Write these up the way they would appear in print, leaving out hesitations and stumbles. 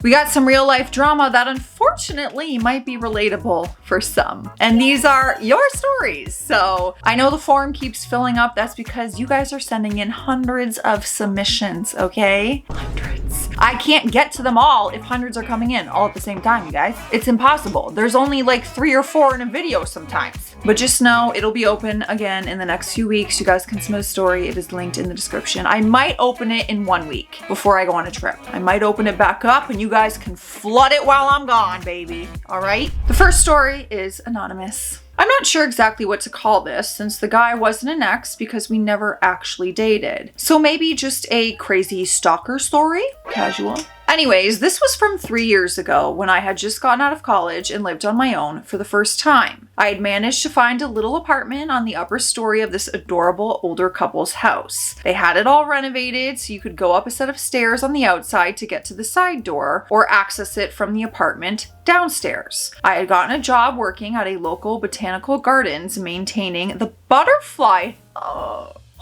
We got some real life drama that unfortunately might be relatable for some. And these are your stories. So I know the forum keeps filling up. That's because you guys are sending in hundreds of submissions, okay? Hundreds. I can't get to them all if hundreds are coming in all at the same time, you guys. It's impossible. There's only like 3 or 4 in a video sometimes. But just know it'll be open again in the next few weeks. You guys can submit a story. It is linked in the description. I might open it in 1 week before I go on a trip. I might open it back up and you guys can flood it while I'm gone, baby. All right? The first story is anonymous. I'm not sure exactly what to call this since the guy wasn't an ex because we never actually dated. So maybe just a crazy stalker story? Casual. Anyways, this was from 3 years ago when I had just gotten out of college and lived on my own for the first time. I had managed to find a little apartment on the upper story of this adorable older couple's house. They had it all renovated so you could go up a set of stairs on the outside to get to the side door or access it from the apartment downstairs. I had gotten a job working at a local botanical gardens maintaining the butterfly.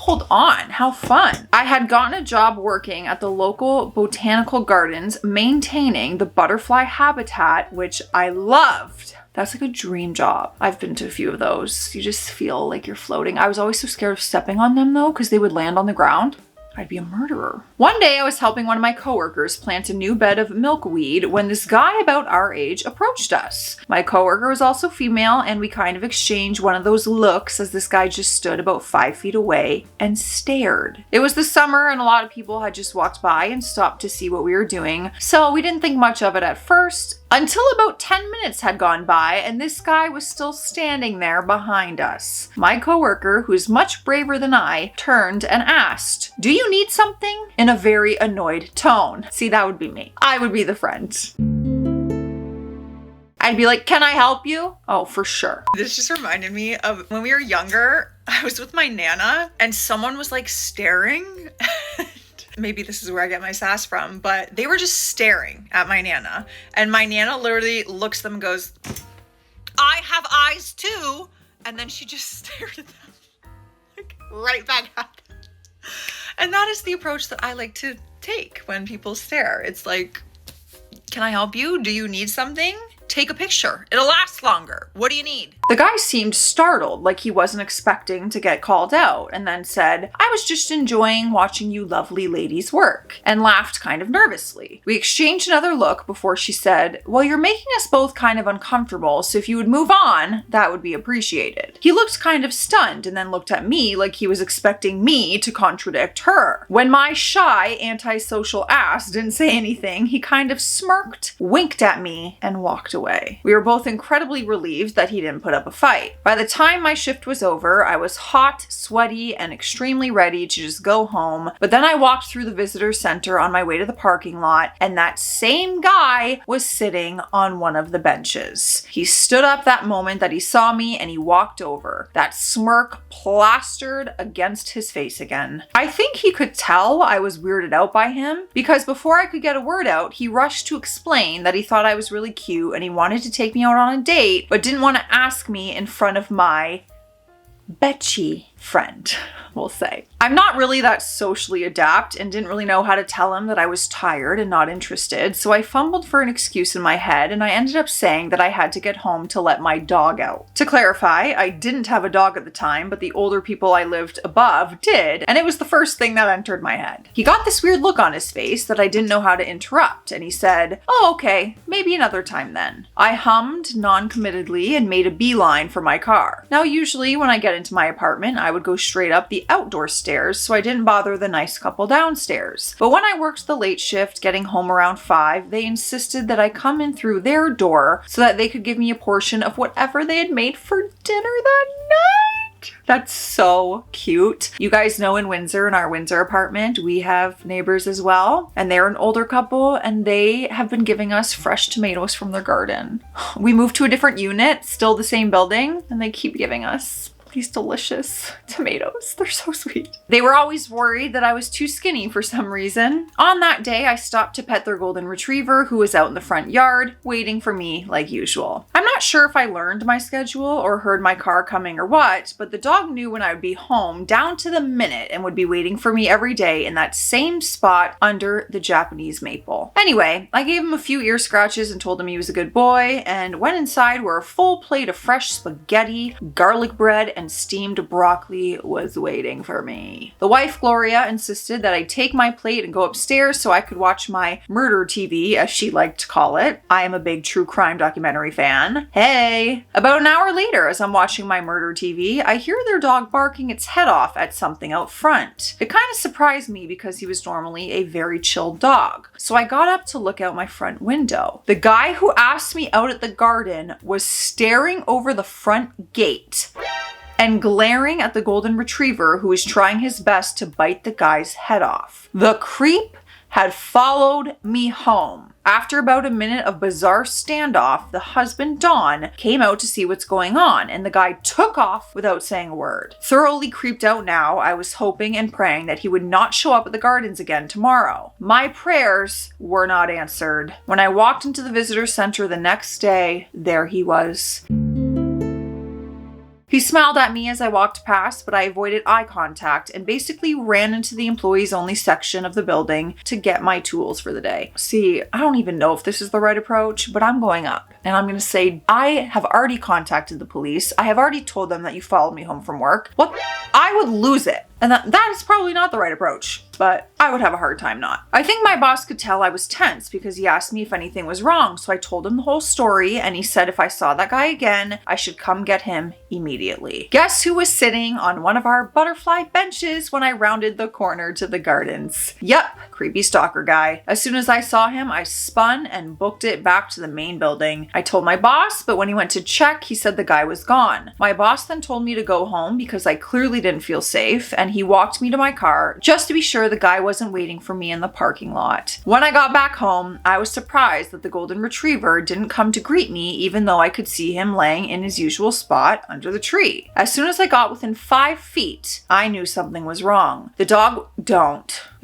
Hold on, how fun. I had gotten a job working at the local botanical gardens maintaining the butterfly habitat, which I loved. That's like a dream job. I've been to a few of those. You just feel like you're floating. I was always so scared of stepping on them though, because they would land on the ground. I'd be a murderer. One day I was helping one of my coworkers plant a new bed of milkweed when this guy about our age approached us. My coworker was also female and we kind of exchanged one of those looks as this guy just stood about 5 feet away and stared. It was the summer and a lot of people had just walked by and stopped to see what we were doing, so we didn't think much of it at first until about 10 minutes had gone by and this guy was still standing there behind us. My coworker, who's much braver than I, turned and asked, "Do you need something?" in a very annoyed tone. See, that would be me. I would be the friend. I'd be like, "Can I help you?" Oh, for sure. This just reminded me of when we were younger, I was with my Nana and someone was like staring. Maybe this is where I get my sass from, but they were just staring at my Nana. And my Nana literally looks at them and goes, "I have eyes too." And then she just stared at them, like right back at them. And that is the approach that I like to take when people stare. It's like, "Can I help you? Do you need something? Take a picture. It'll last longer. What do you need?" The guy seemed startled, like he wasn't expecting to get called out, and then said, "I was just enjoying watching you lovely ladies work," and laughed kind of nervously. We exchanged another look before she said, "Well, you're making us both kind of uncomfortable, so if you would move on, that would be appreciated." He looked kind of stunned and then looked at me like he was expecting me to contradict her. When my shy, antisocial ass didn't say anything, he kind of smirked, winked at me, and walked away. We were both incredibly relieved that he didn't put up a fight. By the time my shift was over, I was hot, sweaty, and extremely ready to just go home. But then I walked through the visitor center on my way to the parking lot, and that same guy was sitting on one of the benches. He stood up that moment that he saw me and he walked over. That smirk plastered against his face again. I think he could tell I was weirded out by him because before I could get a word out, he rushed to explain that he thought I was really cute and he wanted to take me out on a date, but didn't want to ask me in front of my betchy friend, we'll say. I'm not really that socially adept and didn't really know how to tell him that I was tired and not interested, so I fumbled for an excuse in my head and I ended up saying that I had to get home to let my dog out. To clarify, I didn't have a dog at the time, but the older people I lived above did, and it was the first thing that entered my head. He got this weird look on his face that I didn't know how to interrupt, and he said, "Oh, okay, maybe another time then." I hummed non-committedly and made a beeline for my car. Now, usually when I get into my apartment, I would go straight up the outdoor stairs, so I didn't bother the nice couple downstairs. But when I worked the late shift, getting home around 5, they insisted that I come in through their door so that they could give me a portion of whatever they had made for dinner that night. That's so cute. You guys know in Windsor, in our Windsor apartment, we have neighbors as well, and they're an older couple, and they have been giving us fresh tomatoes from their garden. We moved to a different unit, still the same building, and they keep giving us these delicious tomatoes. They're so sweet. They were always worried that I was too skinny for some reason. On that day, I stopped to pet their golden retriever who was out in the front yard, waiting for me like usual. I'm not sure if I learned my schedule or heard my car coming or what, but the dog knew when I would be home down to the minute and would be waiting for me every day in that same spot under the Japanese maple. Anyway, I gave him a few ear scratches and told him he was a good boy, and went inside where a full plate of fresh spaghetti, garlic bread, and steamed broccoli was waiting for me. The wife, Gloria, insisted that I take my plate and go upstairs so I could watch my murder TV, as she liked to call it. I am a big true crime documentary fan. Hey! About an hour later, as I'm watching my murder TV, I hear their dog barking its head off at something out front. It kind of surprised me because he was normally a very chill dog. So I got up to look out my front window. The guy who asked me out at the garden was staring over the front gate and glaring at the golden retriever who was trying his best to bite the guy's head off. The creep had followed me home. After about a minute of bizarre standoff, the husband, Don, came out to see what's going on, and the guy took off without saying a word. Thoroughly creeped out now, I was hoping and praying that he would not show up at the gardens again tomorrow. My prayers were not answered. When I walked into the visitor center the next day, there he was. He smiled at me as I walked past, but I avoided eye contact and basically ran into the employees only section of the building to get my tools for the day. See, I don't even know if this is the right approach, but I'm going up and I'm going to say, I have already contacted the police. I have already told them that you followed me home from work. What? I would lose it. And that is probably not the right approach, but I would have a hard time not. I think my boss could tell I was tense because he asked me if anything was wrong, so I told him the whole story, and he said if I saw that guy again, I should come get him immediately. Guess who was sitting on one of our butterfly benches when I rounded the corner to the gardens? Yup, creepy stalker guy. As soon as I saw him, I spun and booked it back to the main building. I told my boss, but when he went to check, he said the guy was gone. My boss then told me to go home because I clearly didn't feel safe, and he walked me to my car just to be sure the guy wasn't waiting for me in the parking lot. When I got back home, I was surprised that the golden retriever didn't come to greet me even though I could see him laying in his usual spot under the tree. As soon as I got within 5 feet, I knew something was wrong. The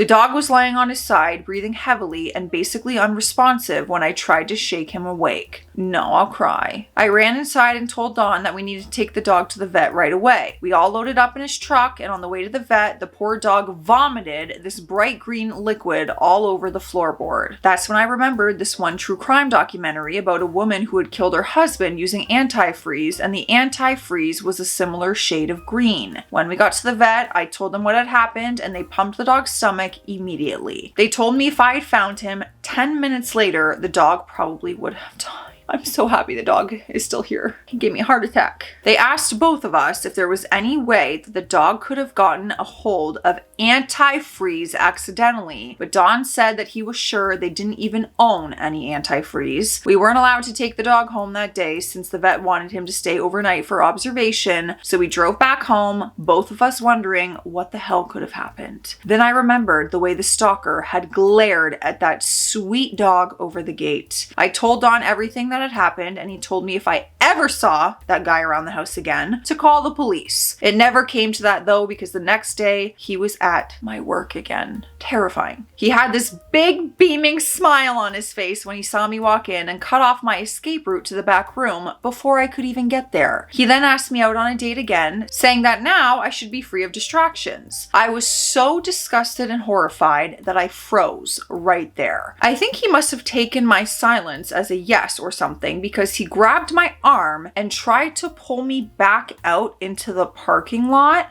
dog was laying on his side, breathing heavily and basically unresponsive when I tried to shake him awake. No, I'll cry. I ran inside and told Don that we needed to take the dog to the vet right away. We all loaded up in his truck, and on the way to the vet, the poor dog vomited this bright green liquid all over the floorboard. That's when I remembered this one true crime documentary about a woman who had killed her husband using antifreeze, and the antifreeze was a similar shade of green. When we got to the vet, I told them what had happened, and they pumped the dog's stomach immediately. They told me if I had found him 10 minutes later, the dog probably would have died. I'm so happy the dog is still here. He gave me a heart attack. They asked both of us if there was any way that the dog could have gotten a hold of antifreeze accidentally, but Don said that he was sure they didn't even own any antifreeze. We weren't allowed to take the dog home that day since the vet wanted him to stay overnight for observation, so we drove back home, both of us wondering what the hell could have happened. Then I remembered the way the stalker had glared at that sweet dog over the gate. I told Don everything that had happened, and he told me if I ever saw that guy around the house again, to call the police. It never came to that though, because the next day he was at my work again. Terrifying. He had this big beaming smile on his face when he saw me walk in and cut off my escape route to the back room before I could even get there. He then asked me out on a date again, saying that now I should be free of distractions. I was so disgusted and horrified that I froze right there. I think he must have taken my silence as a yes or something, because he grabbed my arm and tried to pull me back out into the parking lot.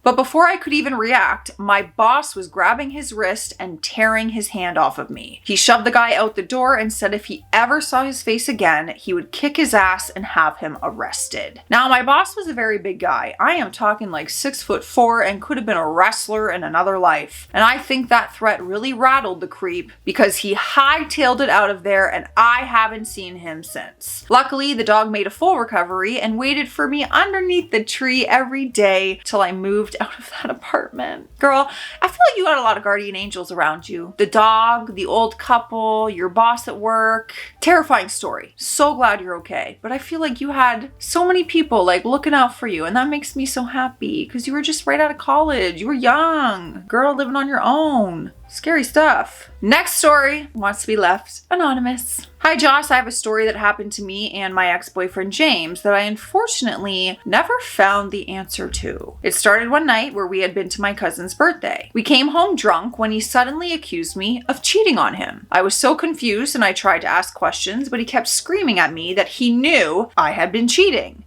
But before I could even react, my boss was grabbing his wrist and tearing his hand off of me. He shoved the guy out the door and said if he ever saw his face again, he would kick his ass and have him arrested. Now, my boss was a very big guy. I am talking like 6'4" and could have been a wrestler in another life. And I think that threat really rattled the creep because he hightailed it out of there, and I haven't seen him since. Luckily, the dog made a full recovery and waited for me underneath the tree every day till I moved out of that apartment. Girl, I feel like you got a lot of guardian angels around you. The dog, the old couple, your boss at work. Terrifying story. So glad you're okay. But I feel like you had so many people like looking out for you, and that makes me so happy because you were just right out of college. You were young. Girl, living on your own. scary stuff. Next story wants to be left anonymous. Hi Joss, I have a story that happened to me and my ex-boyfriend James that I unfortunately never found the answer to. It started one night where we had been to my cousin's birthday. We came home drunk when he suddenly accused me of cheating on him. I was so confused and I tried to ask questions, but he kept screaming at me that he knew I had been cheating.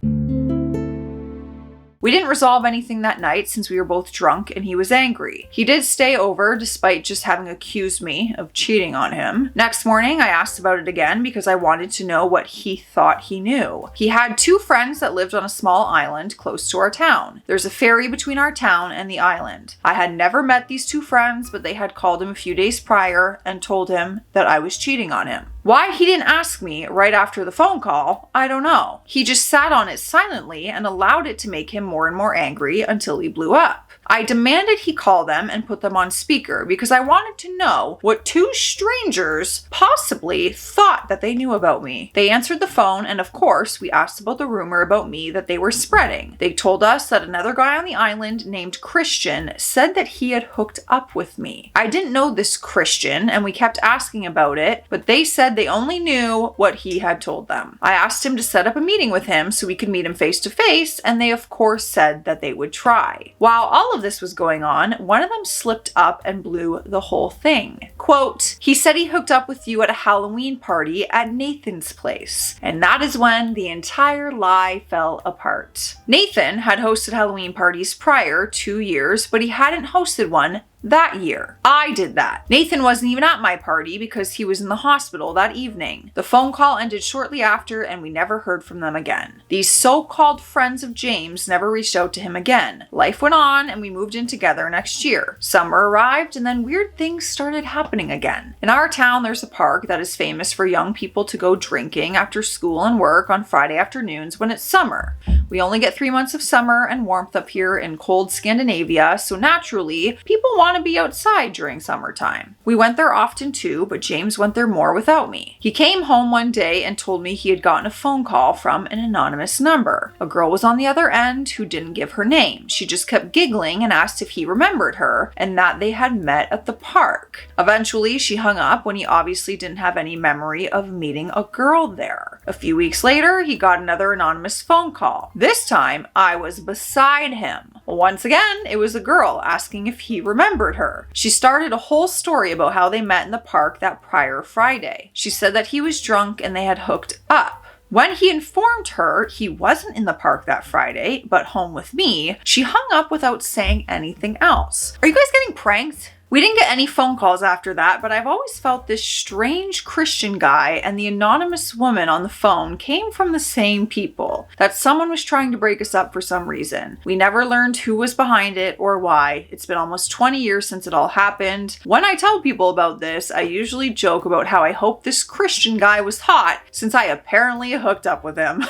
We didn't resolve anything that night since we were both drunk and he was angry. He did stay over despite just having accused me of cheating on him. Next morning, I asked about it again because I wanted to know what he thought he knew. He had 2 friends that lived on a small island close to our town. There's a ferry between our town and the island. I had never met these 2 friends, but they had called him a few days prior and told him that I was cheating on him. Why he didn't ask me right after the phone call, I don't know. He just sat on it silently and allowed it to make him more and more angry until he blew up. I demanded he call them and put them on speaker because I wanted to know what 2 strangers possibly thought that they knew about me. They answered the phone and of course we asked about the rumor about me that they were spreading. They told us that another guy on the island named Christian said that he had hooked up with me. I didn't know this Christian and we kept asking about it, but they said they only knew what he had told them. I asked him to set up a meeting with him so we could meet him face to face and they of course said that they would try. While all of this was going on, one of them slipped up and blew the whole thing. Quote, he said he hooked up with you at a Halloween party at Nathan's place. And that is when the entire lie fell apart. Nathan had hosted Halloween parties prior 2 years, but he hadn't hosted one that year. I did that. Nathan wasn't even at my party because he was in the hospital that evening. The phone call ended shortly after and we never heard from them again. These so-called friends of James never reached out to him again. Life went on and we moved in together next year. Summer arrived and then weird things started happening again. In our town, there's a park that is famous for young people to go drinking after school and work on Friday afternoons when it's summer. We only get 3 months of summer and warmth up here in cold Scandinavia, so naturally, people want to be outside during summertime. We went there often too, but James went there more without me. He came home one day and told me he had gotten a phone call from an anonymous number. A girl was on the other end who didn't give her name. She just kept giggling and asked if he remembered her and that they had met at the park. Eventually, she hung up when he obviously didn't have any memory of meeting a girl there. A few weeks later, he got another anonymous phone call. This time, I was beside him. Once again, it was a girl asking if he remembered her. She started a whole story about how they met in the park that prior Friday. She said that he was drunk and they had hooked up. When he informed her he wasn't in the park that Friday, but home with me, she hung up without saying anything else. Are you guys getting pranked? We didn't get any phone calls after that, but I've always felt this strange Christian guy and the anonymous woman on the phone came from the same people, that someone was trying to break us up for some reason. We never learned who was behind it or why. It's been almost 20 years since it all happened. When I tell people about this, I usually joke about how I hope this Christian guy was hot since I apparently hooked up with him.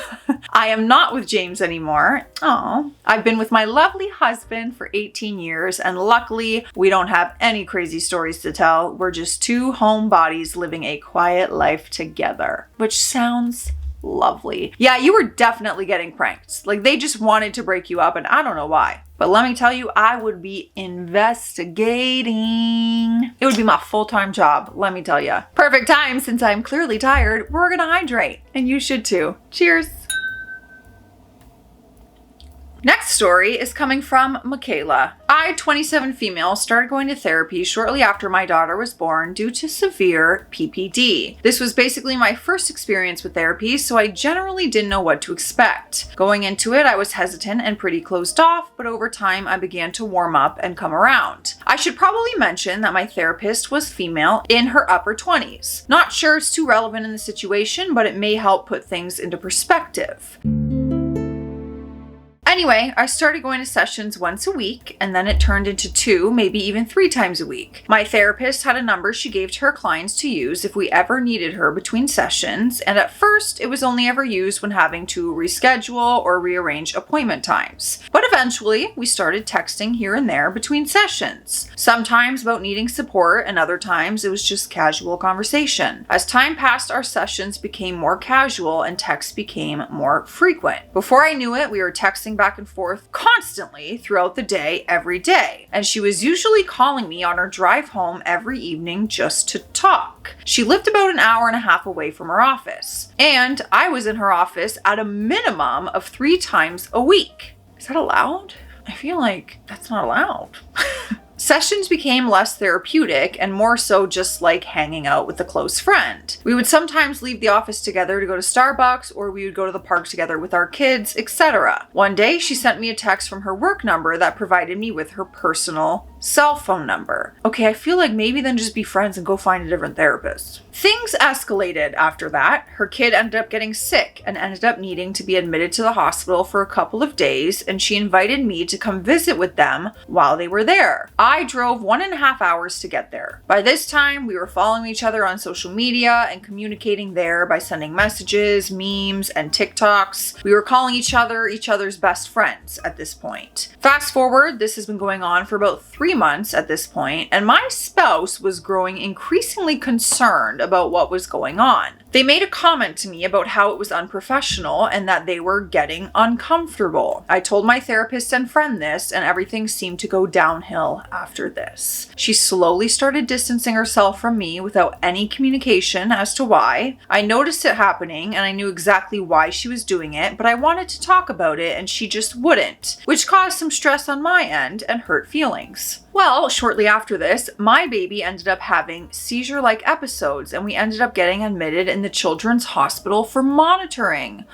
I am not with James anymore. Oh, I've been with my lovely husband for 18 years and luckily we don't have any crazy stories to tell. We're just 2 homebodies living a quiet life together, which sounds lovely. Yeah, you were definitely getting pranked. Like they just wanted to break you up and I don't know why. But let me tell you, I would be investigating. It would be my full-time job, let me tell you. Perfect time since I'm clearly tired. We're gonna hydrate and you should too. Cheers. Next story is coming from Michaela. I, 27 female, started going to therapy shortly after my daughter was born due to severe PPD. This was basically my first experience with therapy, so I generally didn't know what to expect. Going into it, I was hesitant and pretty closed off, but over time I began to warm up and come around. I should probably mention that my therapist was female in her upper 20s. Not sure it's too relevant in the situation, but it may help put things into perspective. Anyway, I started going to sessions once a week, and then it turned into 2, maybe even 3 times a week. My therapist had a number she gave to her clients to use if we ever needed her between sessions, and at first, it was only ever used when having to reschedule or rearrange appointment times. But eventually, we started texting here and there between sessions. Sometimes about needing support, and other times it was just casual conversation. As time passed, our sessions became more casual and texts became more frequent. Before I knew it, we were texting back back and forth constantly throughout the day, every day. And she was usually calling me on her drive home every evening just to talk. She lived about an hour and a half away from her office. And I was in her office at a minimum of 3 times a week. Is that allowed? I feel like that's not allowed. Sessions became less therapeutic and more so just like hanging out with a close friend. We would sometimes leave the office together to go to Starbucks, or we would go to the park together with our kids, etc. One day, she sent me a text from her work number that provided me with her personal cell phone number. Okay, I feel like maybe then just be friends and go find a different therapist. Things escalated after that. Her kid ended up getting sick and ended up needing to be admitted to the hospital for a couple of days, and she invited me to come visit with them while they were there. I drove 1.5 hours to get there. By this time, we were following each other on social media and communicating there by sending messages, memes, and TikToks. We were calling each other's best friends at this point. Fast forward, this has been going on for about 3 months at this point, and my spouse was growing increasingly concerned about what was going on. They made a comment to me about how it was unprofessional and that they were getting uncomfortable. I told my therapist and friend this, and everything seemed to go downhill after this. She slowly started distancing herself from me without any communication as to why. I noticed it happening and I knew exactly why she was doing it, but I wanted to talk about it and she just wouldn't, which caused some stress on my end and hurt feelings. Well, shortly after this, my baby ended up having seizure-like episodes and we ended up getting admitted in the children's hospital for monitoring.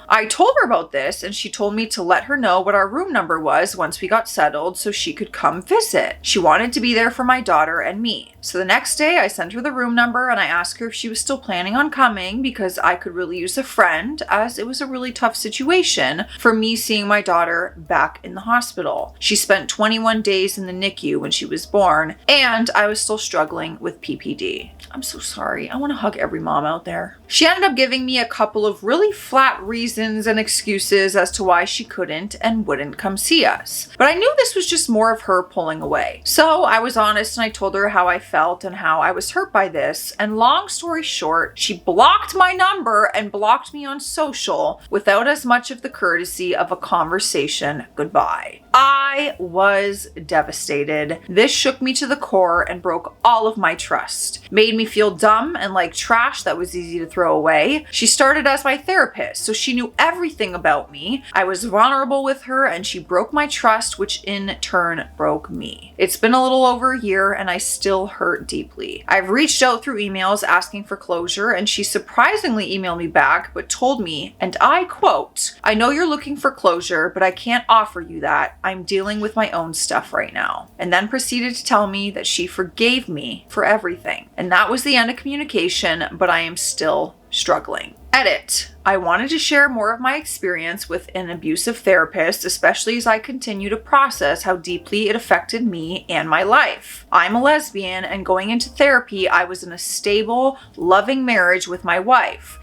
I told her about this and she told me to let her know what our room number was once we got settled so she could come visit. She wanted to be there for my daughter and me. So the next day I sent her the room number and I asked her if she was still planning on coming because I could really use a friend, as it was a really tough situation for me seeing my daughter back in the hospital. She spent 21 days in the NICU when she was born, and I was still struggling with PPD. I'm so sorry. I want to hug every mom out there. She ended up giving me a couple of really flat reasons and excuses as to why she couldn't and wouldn't come see us. But I knew this was just more of her pulling away. So I was honest and I told her how I felt and how I was hurt by this. And long story short, she blocked my number and blocked me on social without as much of the courtesy of a conversation goodbye. I was devastated. This shook me to the core and broke all of my trust. Made me feel dumb and like trash that was easy to throw away. She started as my therapist, so she knew everything about me. I was vulnerable with her and she broke my trust, which in turn broke me. It's been a little over a year and I still hurt deeply. I've reached out through emails asking for closure and she surprisingly emailed me back but told me, and I quote, "I know you're looking for closure, but I can't offer you that. I'm dealing with my own stuff right now." And then proceeded to tell me that she forgave me for everything. And that was the end of communication, but I am still struggling. Edit. I wanted to share more of my experience with an abusive therapist, especially as I continue to process how deeply it affected me and my life. I'm a lesbian, and going into therapy, I was in a stable, loving marriage with my wife.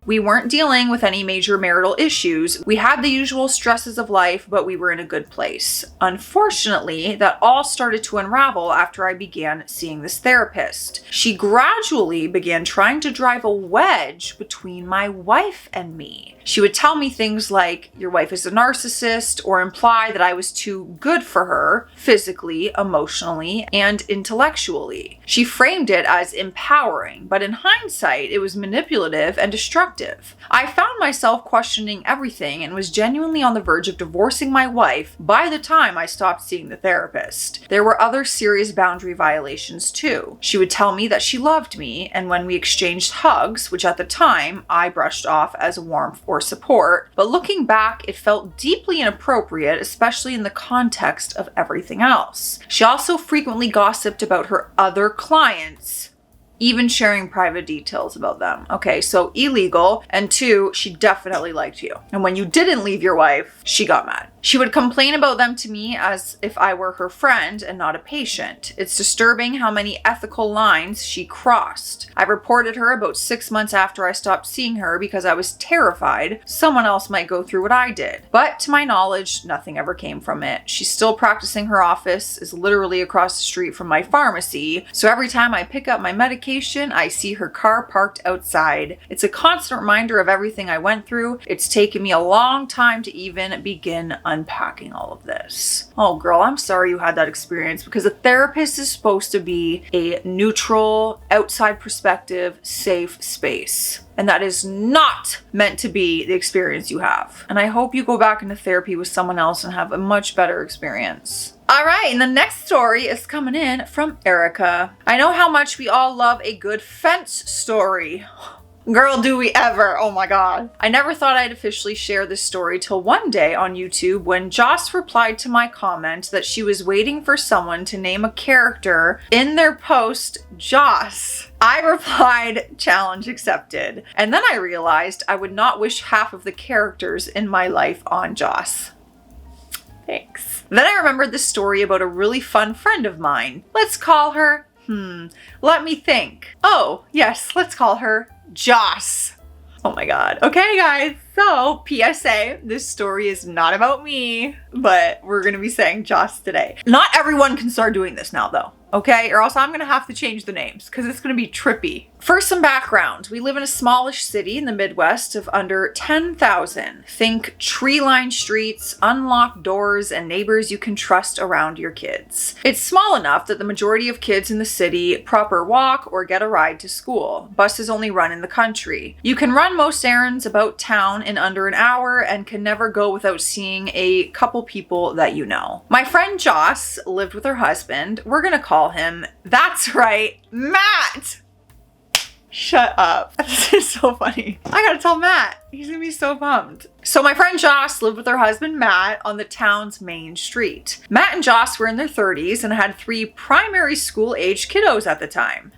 We weren't dealing with any major marital issues. We had the usual stresses of life, but we were in a good place. Unfortunately, that all started to unravel after I began seeing this therapist. She gradually began trying to drive a wedge between my wife and me. She would tell me things like, "Your wife is a narcissist," or imply that I was too good for her, physically, emotionally, and intellectually. She framed it as empowering, but in hindsight, it was manipulative and destructive. I found myself questioning everything and was genuinely on the verge of divorcing my wife by the time I stopped seeing the therapist. There were other serious boundary violations too. She would tell me that she loved me, and when we exchanged hugs, which at the time I brushed off as warmth or support, but looking back, it felt deeply inappropriate, especially in the context of everything else. She also frequently gossiped about her other clients, even sharing private details about them. Okay, so illegal. And 2, she definitely liked you. And when you didn't leave your wife, she got mad. She would complain about them to me as if I were her friend and not a patient. It's disturbing how many ethical lines she crossed. I reported her about 6 months after I stopped seeing her because I was terrified someone else might go through what I did. But to my knowledge, nothing ever came from it. She's still practicing. Her office is literally across the street from my pharmacy. So every time I pick up my medication vacation, I see her car parked outside. It's a constant reminder of everything I went through. It's taken me a long time to even begin unpacking all of this. Oh girl, I'm sorry you had that experience, because a therapist is supposed to be a neutral, outside perspective, safe space. And that is not meant to be the experience you have. And I hope you go back into therapy with someone else and have a much better experience. All right, and the next story is coming in from Erica. I know how much we all love a good fence story. Girl, do we ever? Oh my God. I never thought I'd officially share this story till one day on YouTube when Joss replied to my comment that she was waiting for someone to name a character in their post, Joss. I replied, challenge accepted. And then I realized I would not wish half of the characters in my life on Joss. Thanks. Then I remembered the story about a really fun friend of mine. Let's call her, let me think. Oh, yes, let's call her Joss. Oh my God. Okay, guys. So, PSA, this story is not about me, but we're going to be saying Joss today. Not everyone can start doing this now, though. Okay? Or else I'm going to have to change the names because it's going to be trippy. First, some background. We live in a smallish city in the Midwest of under 10,000. Think tree-lined streets, unlocked doors, and neighbors you can trust around your kids. It's small enough that the majority of kids in the city proper walk or get a ride to school. Buses only run in the country. You can run most errands about town in under an hour and can never go without seeing a couple people that you know. My friend Joss lived with her husband. We're going to call him, that's right, Matt. Shut up. This is so funny. I gotta tell Matt. He's gonna be so pumped. So my friend Joss lived with her husband Matt on the town's main street. Matt and Joss were in their 30s and had 3 primary school age kiddos at the time.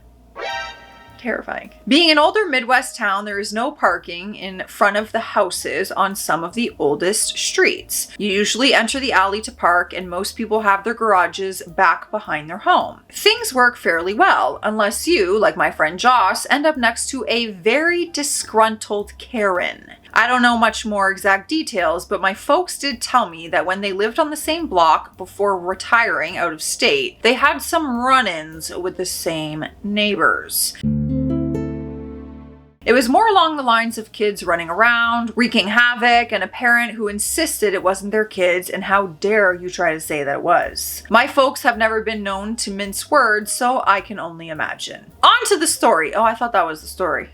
Terrifying. Being an older Midwest town, there is no parking in front of the houses on some of the oldest streets. You usually enter the alley to park, and most people have their garages back behind their home. Things work fairly well, unless you, like my friend Joss, end up next to a very disgruntled Karen. I don't know much more exact details, but my folks did tell me that when they lived on the same block before retiring out of state, they had some run-ins with the same neighbors. It was more along the lines of kids running around, wreaking havoc, and a parent who insisted it wasn't their kids, and how dare you try to say that it was. My folks have never been known to mince words, so I can only imagine. On to the story. Oh, I thought that was the story.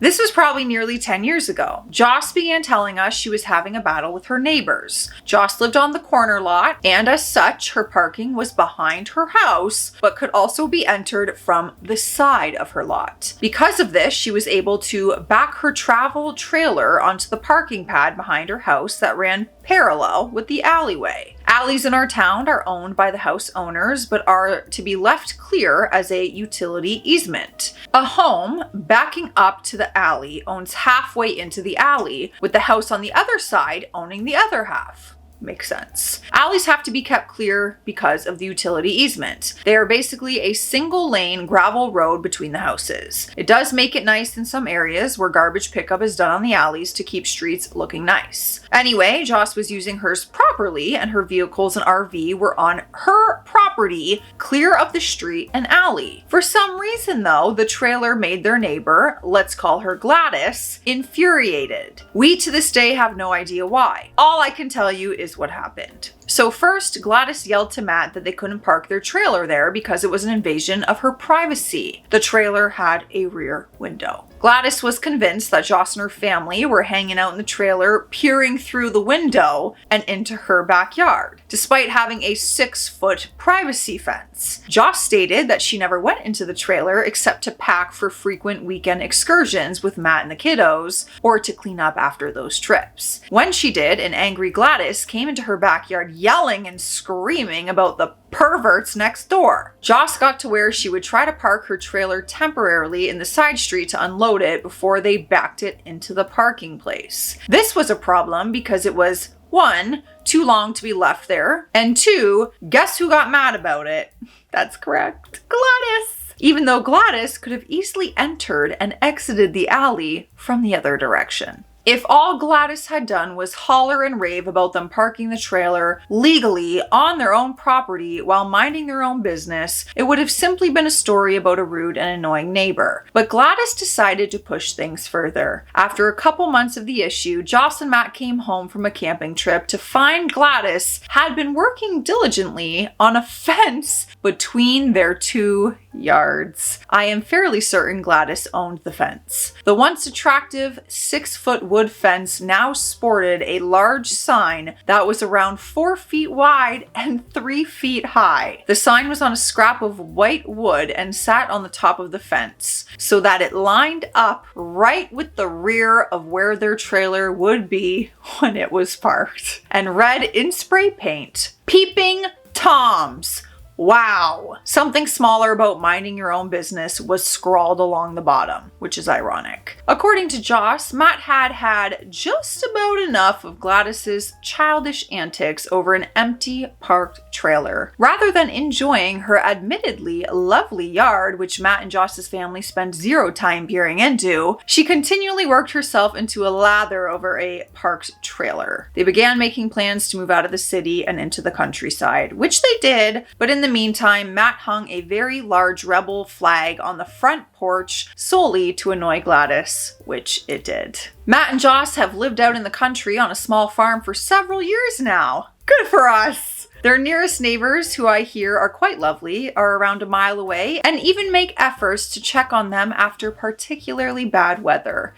This was probably nearly 10 years ago. Joss began telling us she was having a battle with her neighbors. Joss lived on the corner lot, and as such, her parking was behind her house, but could also be entered from the side of her lot. Because of this, she was able to back her travel trailer onto the parking pad behind her house that ran parallel with the alleyway. Alleys in our town are owned by the house owners, but are to be left clear as a utility easement. A home backing up to the alley owns halfway into the alley, with the house on the other side owning the other half. Makes sense. Alleys have to be kept clear because of the utility easement. They are basically a single lane gravel road between the houses. It does make it nice in some areas where garbage pickup is done on the alleys to keep streets looking nice. Anyway, Joss was using hers properly, and her vehicles and RV were on her property, clear of the street and alley. For some reason though, the trailer made their neighbor, let's call her Gladys, infuriated. We to this day have no idea why. All I can tell you is what happened. So first, Gladys yelled to Matt that they couldn't park their trailer there because it was an invasion of her privacy. The trailer had a rear window. Gladys was convinced that Joss and her family were hanging out in the trailer, peering through the window and into her backyard, despite having a 6-foot privacy fence. Joss stated that she never went into the trailer except to pack for frequent weekend excursions with Matt and the kiddos, or to clean up after those trips. When she did, an angry Gladys came into her backyard yelling and screaming about the perverts next door. Joss got to where she would try to park her trailer temporarily in the side street to unload it before they backed it into the parking place. This was a problem because it was 1, too long to be left there, and 2, guess who got mad about it? That's correct, Gladys. Even though Gladys could have easily entered and exited the alley from the other direction. If all Gladys had done was holler and rave about them parking the trailer legally on their own property while minding their own business, it would have simply been a story about a rude and annoying neighbor. But Gladys decided to push things further. After a couple months of the issue, Joss and Matt came home from a camping trip to find Gladys had been working diligently on a fence between their two yards. I am fairly certain Gladys owned the fence. The once attractive 6-foot wood fence now sported a large sign that was around 4 feet wide and 3 feet high. The sign was on a scrap of white wood and sat on the top of the fence, so that it lined up right with the rear of where their trailer would be when it was parked, and read in spray paint, "Peeping Toms." Wow. Something smaller about minding your own business was scrawled along the bottom, which is ironic. According to Joss, Matt had just about enough of Gladys's childish antics over an empty parked trailer. Rather than enjoying her admittedly lovely yard, which Matt and Joss's family spent zero time peering into, she continually worked herself into a lather over a parked trailer. They began making plans to move out of the city and into the countryside, which they did, but in the meantime, Matt hung a very large rebel flag on the front porch solely to annoy Gladys, which it did. Matt and Joss have lived out in the country on a small farm for several years now. Good for us! Their nearest neighbors, who I hear are quite lovely, are around a mile away and even make efforts to check on them after particularly bad weather.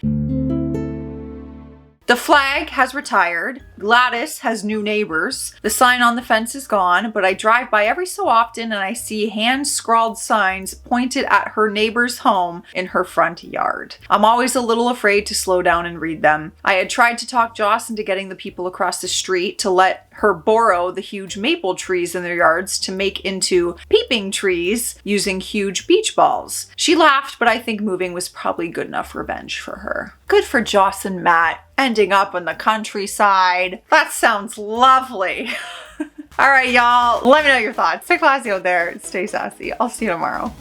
The flag has retired, Gladys has new neighbors, the sign on the fence is gone, but I drive by every so often and I see hand-scrawled signs pointed at her neighbor's home in her front yard. I'm always a little afraid to slow down and read them. I had tried to talk Joss into getting the people across the street to let her borrow the huge maple trees in their yards to make into peeping trees using huge beach balls. She laughed, but I think moving was probably good enough revenge for her. Good for Joss and Matt. Ending up in the countryside. That sounds lovely. All right, y'all. Let me know your thoughts. Stay classy out there. Stay sassy. I'll see you tomorrow.